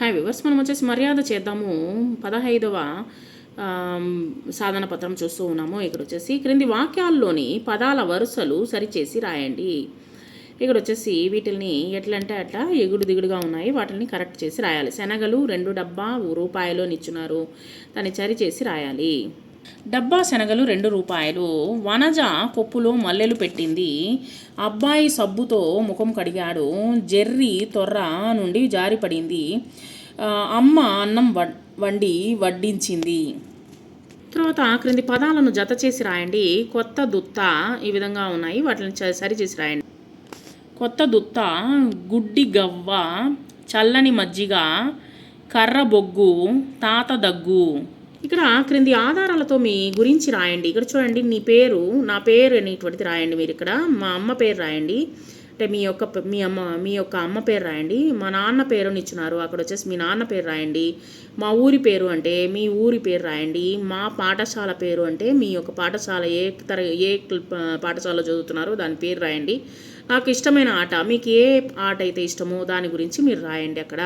Hi viewers, మనం వచ్చేసి మర్యాద చేద్దాము 15వ సాధన పత్రం చూస్తూ ఉన్నాము. ఇక్కడ వచ్చేసి క్రింది వాక్యాల్లోని పదాల వరుసలు సరిచేసి రాయండి. ఇక్కడ వచ్చేసి వీటిని ఎట్లంటే అట్లా ఎగుడు దిగుడుగా ఉన్నాయి, వాటిని కరెక్ట్ చేసి రాయాలి. శనగలు 2 డబ్బా రూపాయలు నిచ్చున్నారు, దాన్ని సరిచేసి రాయాలి. డబ్బా శనగలు 2 రూపాయలు. వనజ కొప్పులో మల్లెలు పెట్టింది. అబ్బాయి సబ్బుతో ముఖం కడిగాడు. జెర్రీ తొర్ర నుండి జారిపడింది. అమ్మ అన్నం వండి వడ్డించింది. తర్వాత క్రింది పదాలను జత చేసి రాయండి. కొత్త దుత్త ఈ విధంగా ఉన్నాయి, వాటిని సరిచేసి రాయండి. కొత్త దుత్త, గుడ్డి గవ్వ, చల్లని మజ్జిగ, కర్ర బొగ్గు, తాత దగ్గు. ఇక్కడ క్రింది ఆధారాలతో మీ గురించి రాయండి. ఇక్కడ చూడండి, నీ పేరు, నా పేరు అనేటువంటిది రాయండి. మీరు ఇక్కడ మా అమ్మ పేరు రాయండి, అంటే మీ యొక్క అమ్మ పేరు రాయండి. మా నాన్న పేరుని ఇచ్చినారు, అక్కడ వచ్చేసి మీ నాన్న పేరు రాయండి. మా ఊరి పేరు అంటే మీ ఊరి పేరు రాయండి. మా పాఠశాల పేరు అంటే మీ యొక్క పాఠశాల ఏ పాఠశాలలో చదువుతున్నారో దాని పేరు రాయండి. నాకు ఇష్టమైన ఆట, మీకు ఏ ఆట అయితే ఇష్టమో దాని గురించి మీరు రాయండి అక్కడ.